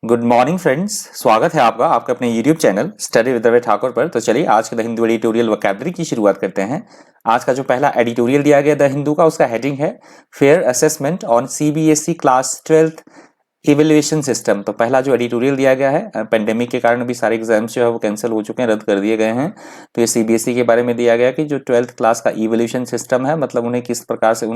Good morning friends, स्वागत है आपका आपके अपने YouTube channel study with Ravi Thakur पर। तो चलिए आज के द हिंदू एडिटोरियल वोकैबुलरी की शुरुआत करते हैं। आज का जो पहला एडिटोरियल दिया गया द हिंदू का, उसका हेडिंग है fair assessment on CBSE class 12th evaluation system. तो पहला जो एडिटोरियल दिया गया है, पेंडेमिक के कारण अभी सारे एग्जाम्स जो है वो कैंसिल हो चुके हैं, रद्द कर दिए गए हैं। तो ये सीबीएसई के बारे में दिया गया कि जो 12th क्लास का इवेल्यूशन सिस्टम है, मतलब उन्हें किस प्रकार से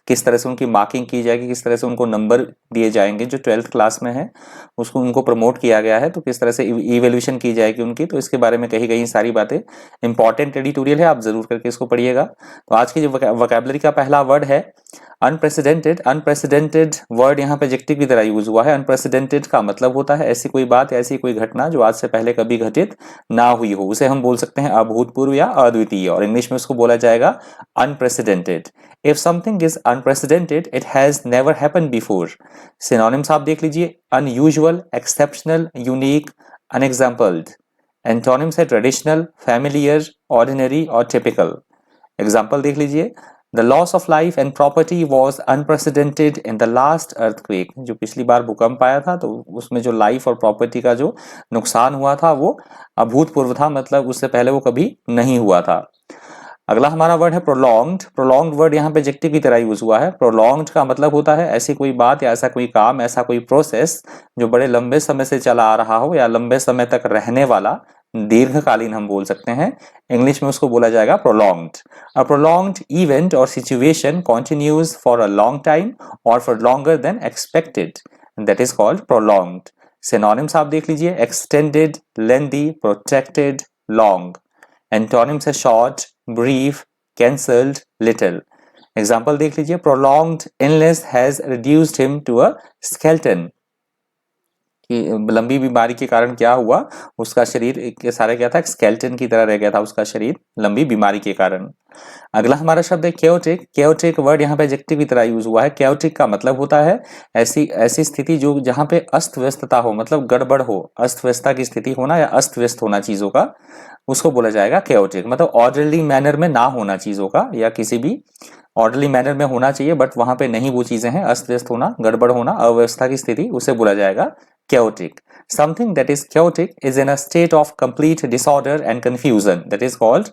किस तरह से उनकी मार्किंग की जाएगी, किस तरह से उनको नंबर दिए जाएंगे जो 12th क्लास में है, उसको उनको प्रमोट किया गया है। तो किस तरह से इवेल्यूशन की जाएगी उनकी, तो इसके बारे में कही गई सारी बातें। इंपॉर्टेंट एडिटोरियल है, आप जरूर करके इसको पढ़िएगा। तो आज की जो वोकैबुलरी का पहला वर्ड है अनप्रेसिडेंटेड। अनप्रेसिडेंटेड वर्ड यहाँ पे एडजेक्टिव की तरह यूज हुआ है। अनप्रेसिडेंटेड का मतलब होता है ऐसी कोई बात, ऐसी कोई घटना जो आज से पहले कभी घटित ना हुई हो, उसे हम बोल सकते हैं अभूतपूर्व या अद्वितीय, और इंग्लिश में उसको बोला जाएगा unprecedented. If something is unprecedented it has never happened before. Synonyms आप देख लीजिए, अनयूजुअल, एक्सेप्शनल, यूनिक, अनएग्जाम्पल्ड। एंटोनिम्स है ट्रेडिशनल, फैमिलियर, ऑर्डिनरी और टिपिकल। एग्जाम्पल देख लीजिए, The loss of life and property was unprecedented in the last earthquake। जो पिछली बार भूकंप आया था तो उसमें जो लाइफ और प्रॉपर्टी का जो नुकसान हुआ था वो अभूतपूर्व था, मतलब उससे पहले वो कभी नहीं हुआ था। अगला हमारा वर्ड है प्रोलॉन्ग्ड। प्रोलॉन्ग्ड वर्ड यहाँ पे एडजेक्टिव की तरह यूज हुआ है। प्रोलॉन्ग्ड का मतलब होता है ऐसी कोई बात या ऐसा कोई काम, ऐसा कोई प्रोसेस जो बड़े लंबे समय से चला आ रहा हो या लंबे समय तक रहने वाला, दीर्घकालीन हम बोल सकते हैं। इंग्लिश में उसको बोला जाएगा प्रोलॉन्ग्ड। अ प्रोलॉन्ग्ड इवेंट और situation continues for a long time और for longer than expected, that is called prolonged. Synonyms आप देख लीजिए, extended, lengthy, protected, long. Antonyms है short, brief, cancelled, little. Example देख लीजिए, prolonged illness has reduced him to a skeleton. कि लंबी बीमारी के कारण क्या हुआ, उसका शरीर के सारा क्या था, स्केलेटन की तरह रह गया था उसका शरीर लंबी बीमारी के कारण। अगला हमारा शब्द है केओटिक। केओटिक वर्ड यहाँ पे एडजेक्टिव की तरह यूज हुआ है। केओटिक का मतलब होता है ऐसी ऐसी स्थिति जो जहाँ पे अस्त व्यस्तता हो, मतलब गड़बड़ हो, अस्त व्यस्तता की स्थिति होना या अस्त व्यस्त होना चीजों का, उसको बोला जाएगा केओटिक। मतलब ऑर्डरली मैनर में ना होना चीजों का, या किसी भी ऑर्डरली मैनर में होना चाहिए बट वहां पे नहीं वो चीजें हैं, अस्त व्यस्त होना, गड़बड़ होना, अव्यवस्था की स्थिति, उसे बोला जाएगा chaotic. Something that is chaotic is in a state of complete disorder and confusion. That is called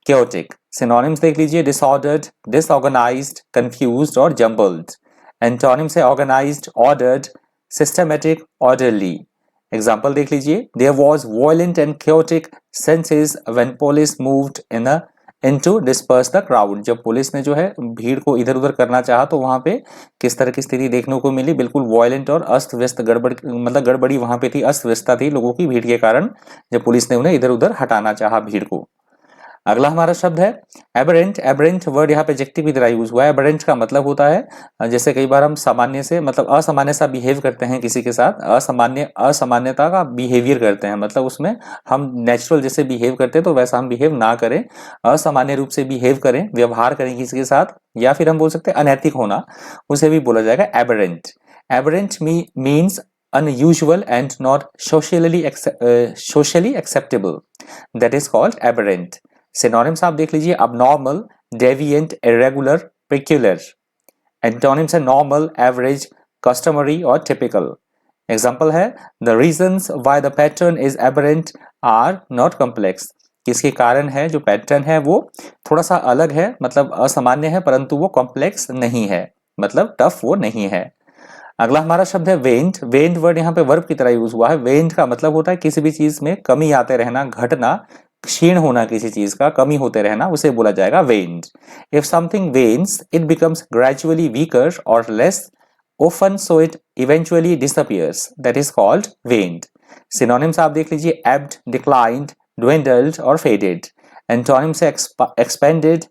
chaotic. Synonyms देख लीजिए, disordered, disorganized, confused और jumbled. Antonyms है organized, ordered, systematic, orderly. Example देख लीजिए, there was violent and chaotic senses when police moved into disperse the crowd। जब police ने जो है भीड़ को इधर उधर करना चाहा तो वहां पे किस तरह की स्थिति देखने को मिली, बिल्कुल वॉयलेंट और अस्त व्यस्त, गड़बड़, मतलब गड़बड़ी वहां पे थी, अस्त व्यस्तता थी लोगों की भीड़ के कारण, जब पुलिस ने उन्हें इधर उधर हटाना चाहा भीड़ को। अगला हमारा शब्द है एबरेंट। एबरेंट वर्ड यहाँ पे एडजेक्टिव की तरह यूज हुआ है। एबरेंट का मतलब होता है जैसे कई बार हम सामान्य से, मतलब असामान्य सा बिहेव करते हैं किसी के साथ, असामान्यता का बिहेवियर करते हैं, मतलब उसमें हम नेचुरल जैसे बिहेव करते हैं तो वैसा हम बिहेव ना करें, असामान्य रूप से बिहेव करें, व्यवहार करें किसी के साथ, या फिर हम बोल सकते हैं अनैतिक होना, उसे भी बोला जाएगा aberrant. Aberrant means unusual and not socially acceptable, that is called aberrant। Synonyms आप देख लीजिए, abnormal, deviant, irregular, peculiar। Antonyms है नॉर्मल, एवरेज, कस्टमरी और टिपिकल। एग्जाम्पल है the reasons why the pattern is aberrant are not complex। किसके कारण है, जो पैटर्न है वो थोड़ा सा अलग है, मतलब असामान्य है, परंतु वो कॉम्प्लेक्स नहीं है, मतलब टफ वो नहीं है। अगला हमारा शब्द है वेंट। वेंट वर्ड यहाँ पे वर्ब की तरह यूज हुआ है। वेंट का मतलब होता है किसी भी चीज में कमी आते रहना, घटना, क्षीण होना, किसी चीज का कमी होते रहना, उसे बोला जाएगा went. If something veins it becomes gradually weaker और less often so it eventually disappears, that is called waned। synonyms आप देख लीजिए, ebbed, declined, dwindled और faded। antonyms है expanded,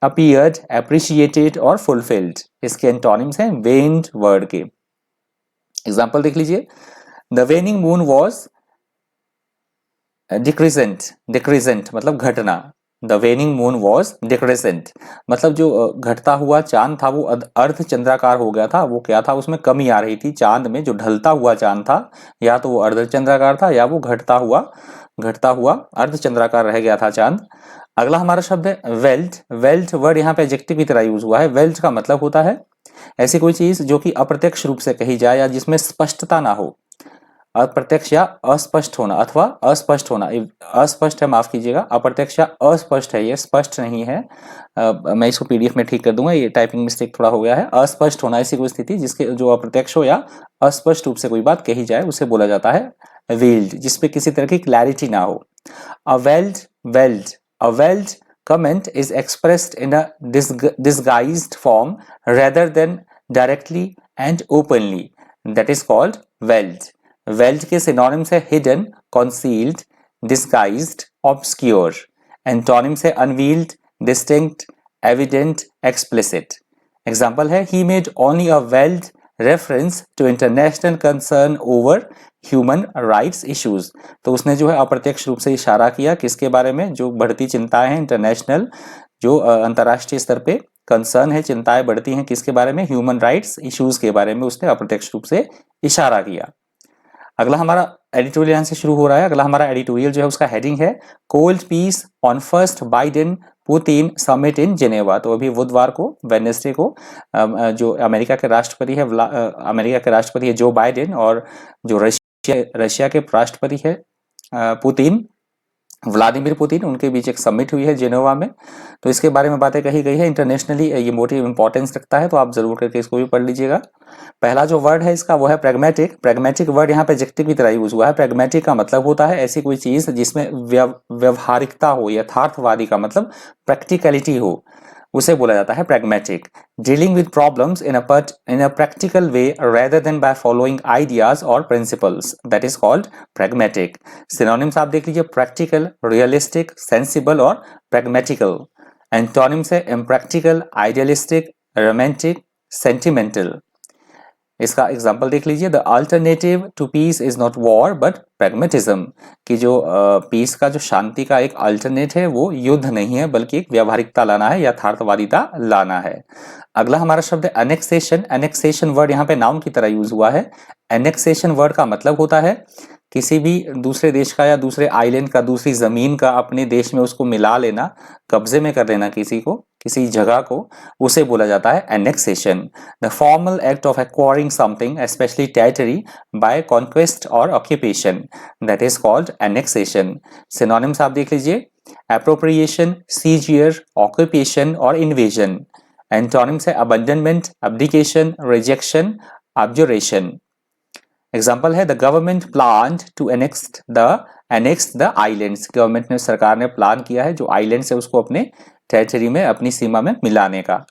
appeared, appreciated और fulfilled। इसके एंटोनिम्स हैं waned वर्ड के। एग्जाम्पल देख लीजिए, the waning moon was decrescent मतलब घटना, द वेनिंग मून वॉज डिक्रेसेंट, मतलब जो घटता हुआ चांद था वो अर्ध चंद्राकार हो गया था, वो क्या था, उसमें कमी आ रही थी चांद में, जो ढलता हुआ चांद था या तो वो अर्ध चंद्राकार था या वो घटता हुआ अर्ध चंद्राकार रह गया था चांद। अगला हमारा शब्द है वेल्ट। वेल्ट वर्ड यहाँ पे एडजेक्टिव की तरह यूज हुआ है। वेल्ट का मतलब होता है ऐसी कोई चीज जो कि अप्रत्यक्ष रूप से कही जाए या जिसमें स्पष्टता ना हो, अप्रत्यक्ष या अस्पष्ट होना अथवा अस्पष्ट होना, अस्पष्ट है, माफ कीजिएगा, अप्रत्यक्ष या अस्पष्ट है, ये स्पष्ट नहीं है। मैं इसको पीडीएफ में ठीक कर दूंगा, ये टाइपिंग मिस्टेक थोड़ा हो गया है। अस्पष्ट होना ऐसी कोई स्थिति जिसके जो अप्रत्यक्ष हो या अस्पष्ट रूप से कोई बात कही जाए उसे बोला जाता है वेल्ड, जिसपे किसी तरह की क्लैरिटी ना हो। अ weld comment is expressed in a disguised form rather than directly and openly, that is called veiled. Veiled के synonyms है hidden, concealed, disguised, obscure. Antonyms है unveiled, distinct, evident, explicit. Example है he made only a veiled reference to international concern over human rights issues. तो उसने जो है अप्रत्यक्ष रूप से इशारा किया किसके बारे में, जो बढ़ती चिंताएं हैं इंटरनेशनल, जो अंतर्राष्ट्रीय स्तर पे कंसर्न है, चिंताएं बढ़ती हैं किसके बारे में, ह्यूमन राइट्स इश्यूज के बारे में उसने अप्रत्यक्ष रूप से इशारा किया। अगला हमारा एडिटोरियल यहाँ से शुरू हो रहा है। अगला हमारा एडिटोरियल जो है उसका हेडिंग है cold peace on first Biden Putin summit in Geneva. तो अभी बुधवार को, वेडनेसडे को जो अमेरिका के राष्ट्रपति है जो बाइडेन और जो रशिया के राष्ट्रपति है पुतिन, व्लादिमीर पुतिन, उनके बीच एक समिट हुई है जेनेवा में। तो इसके बारे में बातें कही गई है। इंटरनेशनली ये मोटिव इंपॉर्टेंस रखता है, तो आप जरूर करके इसको भी पढ़ लीजिएगा। पहला जो वर्ड है इसका वो है प्रैग्मेटिक। प्रैग्मेटिक वर्ड यहाँ पे एडजेक्टिव की तरह यूज हुआ है। प्रैग्मेटिक का मतलब होता है ऐसी कोई चीज जिसमें व्यवहारिकता हो, यथार्थवादी का मतलब प्रैक्टिकलिटी हो, उसे बोला जाता है pragmatic. Dealing with problems in a practical way rather than by following ideas or principles, that is called pragmatic. Synonyms आप देख लीजिए, प्रैक्टिकल, रियलिस्टिक, सेंसिबल और प्रैग्मेटिकल। एंटोनिम्स है इम्प्रैक्टिकल, आइडियलिस्टिक, रोमांटिक, सेंटिमेंटल। इसका एग्जाम्पल देख लीजिए, the alternative to peace is not war but pragmatism, कि जो पीस का जो शांति का एक अल्टरनेट है वो युद्ध नहीं है बल्कि एक व्यावहारिकता लाना है, यथार्थवादिता लाना है। अगला हमारा शब्द है एनेक्सेशन। एनेक्सेशन वर्ड यहाँ पे नाउन की तरह यूज हुआ है। एनेक्सेशन वर्ड का मतलब होता है किसी भी दूसरे देश का या दूसरे आइलैंड का, दूसरी जमीन का अपने देश में उसको मिला लेना, कब्जे में कर लेना किसी को, किसी जगह को, उसे बोला जाता है annexation. The formal act of acquiring something especially territory by conquest और occupation, that is called annexation. Synonyms आप देख लीजिए, एप्रोप्रिएशन, सीजियर, ऑक्यूपेशन और इन्वेजन। एंटोनिम्स है abandonment, abdication, rejection, abjuration. Example है the government plan to annex the islands. Government ने, सरकार ने प्लान किया है जो आइलैंड्स है उसको अपने टेरिटरी में, अपनी सीमा में मिलाने का।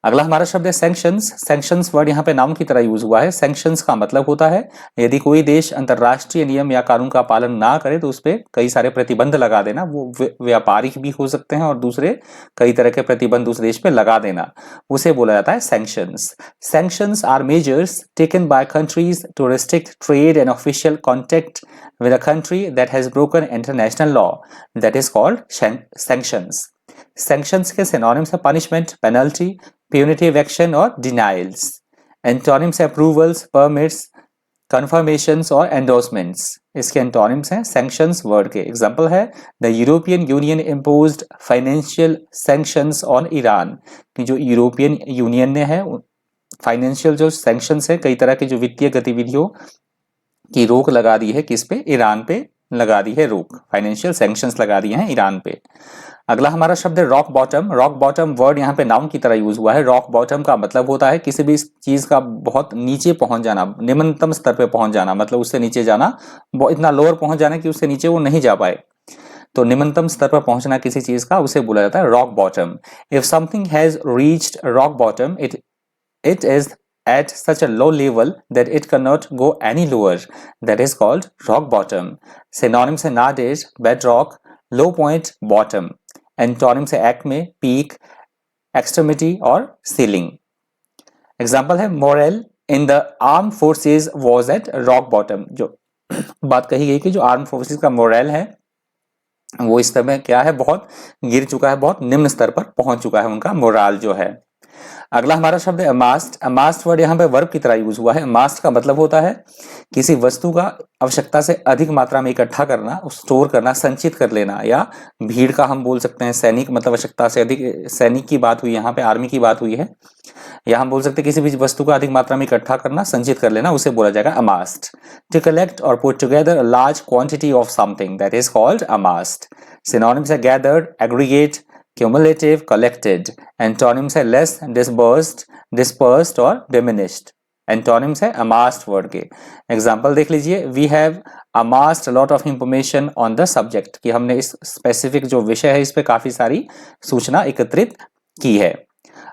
अगला हमारा शब्द है सैंक्शंस। सैंक्शंस वर्ड यहाँ पे नाउन की तरह यूज हुआ है। सैंक्शंस का मतलब होता है यदि कोई देश अंतर्राष्ट्रीय नियम या कानून का पालन ना करे तो उस पर कई सारे प्रतिबंध लगा देना। वो व्यापारिक भी हो सकते हैं और दूसरे कई तरह के प्रतिबंध उस देश पे लगा देना, उसे बोला जाता है sanctions. Sanctions are measures taken by countries to restrict trade and official contact with a country that has broken international law, that is called sanctions. Sanctions के synonyms है punishment, penalty, punitive action और denials. Antonyms है approvals, permits, confirmations और endorsements. इसके antonyms हैं sanctions word के। Example है the European Union imposed financial sanctions on Iran, कि जो यूरोपियन यूनियन ने है फाइनेंशियल जो sanctions है, कई तरह की जो वित्तीय गतिविधियों की रोक लगा दी है, किस पे, ईरान पे लगा दी है रोक, फाइनेंशियल सैंक्शंस लगा दिए हैं ईरान पे। अगला हमारा शब्द है rock bottom. Rock bottom word यहाँ पे नाउन की तरह यूज हुआ है। रॉक बॉटम का मतलब होता है किसी भी चीज का बहुत नीचे पहुंच जाना, निम्नतम स्तर पे पहुंच जाना, मतलब उससे नीचे जाना, इतना लोअर पहुंच जाना कि उससे नीचे वो नहीं जा पाए। तो निम्नतम स्तर पर पहुंचना किसी चीज का, उसे बोला जाता है rock bottom. If something has reached rock bottom, it is at such a low level that it cannot go any lower, that is called rock bottom. Synonyms है nowadays, bedrock, low point, bottom. Antonyms है acme, peak, extremity और ceiling. Example है morale in the armed forces was at rock bottom. जो बात कही गई कि जो armed forces का morale है वो इस समय क्या है, बहुत गिर चुका है, बहुत निम्न स्तर पर पहुंच चुका है उनका मोराल जो है। अगला हमारा शब्द है अमास्ड। अमास्ड वर्ड यहाँ पे वर्ब की तरह यूज हुआ है। अमास्ड का मतलब होता है किसी वस्तु का आवश्यकता से अधिक मात्रा में इकट्ठा करना, स्टोर करना, संचित कर लेना, या भीड़ का हम बोल सकते हैं सैनिक, मतलब आवश्यकता से अधिक सैनिक की बात हुई, यहाँ पे आर्मी की बात हुई है। या हम बोल सकते हैं किसी भी वस्तु को अधिक मात्रा में इकट्ठा करना, संचित कर लेना, उसे बोला जाएगा अमास्ड। टू कलेक्ट और put together a large quantity of something, that is called amassed. Synonyms है gathered, aggregate, cumulative, collected। Antonyms है less, dispersed, dispersed और diminished। एंटोनिम्स है amassed वर्ड के। एग्जाम्पल देख लीजिए, we have amassed a lot of information on the subject, कि हमने इस स्पेसिफिक जो विषय है इस पे काफी सारी सूचना एकत्रित की है।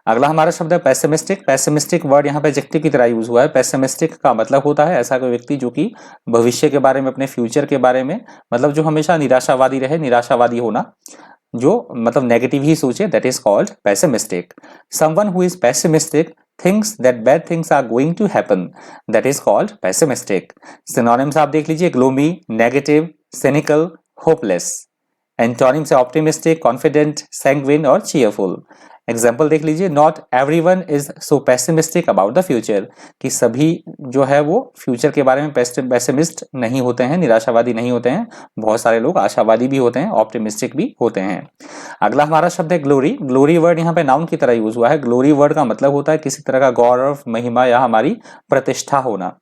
अगला हमारा शब्द है पैसिमिस्टिक। पैसिमिस्टिक वर्ड यहाँ पे एडजेक्टिव की तरह यूज हुआ है। पैसिमिस्टिक का मतलब होता है ऐसा कोई व्यक्ति जो कि भविष्य के बारे में, अपने फ्यूचर के बारे में, मतलब जो हमेशा निराशावादी रहे, निराशावादी होना, जो मतलब नेगेटिव ही सोचे, that is called pessimistic. Someone who is pessimistic thinks that bad things are going to happen, that is called pessimistic. Synonyms आप देख लीजिए, gloomy, negative, cynical, hopeless. Antonyms है ऑप्टिमिस्टिक, कॉन्फिडेंट, सैंग्विन और चीयरफुल। एग्जाम्पल देख लीजिए, not everyone is so pessimistic about the future, कि सभी जो है वो फ्यूचर के बारे में पैसिमिस्ट नहीं होते हैं, निराशावादी नहीं होते हैं। बहुत सारे लोग आशावादी भी होते हैं, ऑप्टिमिस्टिक भी होते हैं। अगला हमारा शब्द है ग्लोरी। ग्लोरी वर्ड यहाँ पे नाउन की तरह यूज हुआ है। ग्लोरी वर्ड का मतलब होता है किसी तरह का गौरव, महिमा या हमारी प्रतिष्ठा होना,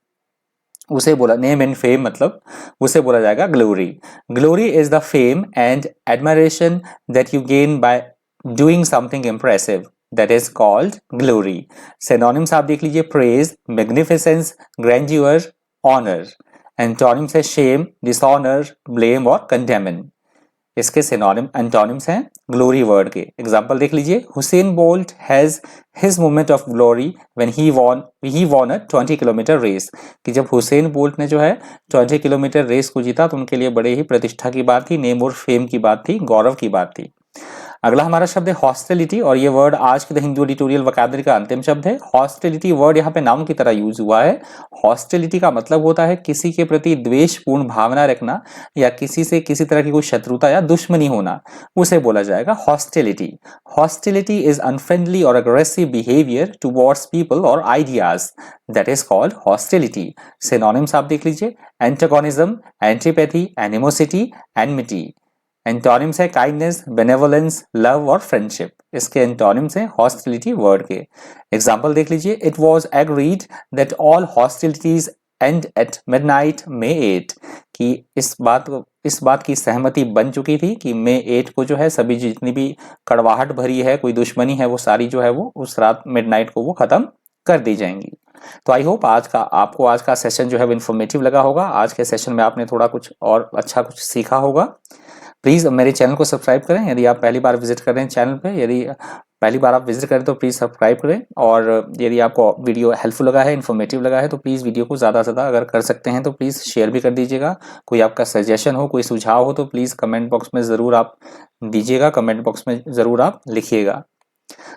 उसे बोला, नेम एंड फेम, मतलब उसे बोला जाएगा glory. Glory is the fame and admiration that you gain by doing something impressive, that is called glory. Synonyms आप देख लीजिए, praise, magnificence, grandeur, honour. Antonyms है शेम, डिसऑनर, ब्लेम और कंडेमन। इसके सिनोनिम एंटोनिम्स हैं ग्लोरी वर्ड के। Example देख लीजिए, Usain Bolt has his moment of glory when he won a 20 kilometre race, कि जब हुसैन बोल्ट ने जो है 20 किलोमीटर रेस को जीता तो उनके लिए बड़े ही प्रतिष्ठा की बात थी, नेम और फेम की बात थी, गौरव की बात थी। अगला हमारा शब्द है हॉस्टिलिटी, और ये वर्ड आज के द हिंदू एडिटोरियल वोकैबुलरी का अंतिम शब्द है। हॉस्टिलिटी वर्ड यहाँ पे नाउन की तरह यूज हुआ है। हॉस्टिलिटी का मतलब होता है किसी के प्रति द्वेषपूर्ण भावना रखना, या किसी से किसी तरह की कोई शत्रुता या दुश्मनी होना, उसे बोला जाएगा हॉस्टिलिटी। हॉस्टिलिटी इज अनफ्रेंडली और अग्रेसिव बिहेवियर टुवर्ड्स पीपल और ideas, that is called hostility. Synonyms आप देख लीजिए, antagonism, antipathy, animosity, enmity. Antonyms है काइंडनेस, बेनेवोलेंस, लव और फ्रेंडशिप। इसके एंटोनिम्स हैं हॉस्टिलिटी वर्ड के। एग्जांपल देख लीजिए, it was agreed that all hostilities end at midnight May 8, कि इस बात की सहमति बन चुकी थी कि May 8 को जो है सभी जितनी भी कड़वाहट भरी है, कोई दुश्मनी है, वो सारी जो है वो उस रात मिडनाइट को वो खत्म कर दी जाएंगी। तो आई होप आपको आज का सेशन जो है वो इन्फॉर्मेटिव लगा होगा। आज के सेशन में आपने थोड़ा कुछ और अच्छा कुछ सीखा होगा। प्लीज़ मेरे चैनल को सब्सक्राइब करें यदि आप पहली बार विजिट कर रहे हैं चैनल पे। यदि पहली बार आप विजिट करें तो प्लीज़ सब्सक्राइब करें, और यदि आपको वीडियो हेल्पफुल लगा है, इन्फॉर्मेटिव लगा है, तो प्लीज़ वीडियो को ज़्यादा से ज़्यादा अगर कर सकते हैं तो प्लीज़ शेयर भी कर दीजिएगा। कोई आपका सजेशन हो, कोई सुझाव हो तो प्लीज़ कमेंट बॉक्स में ज़रूर आप दीजिएगा, कमेंट बॉक्स में ज़रूर आप लिखिएगा।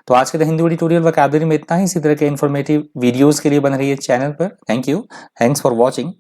तो आज के द हिंदी एडिटोरियल वोकैबुलरी में इतना ही। इसी तरह के इन्फॉर्मेटिव वीडियोज़ के लिए बन रही है चैनल पर। Thank you, thanks for watching.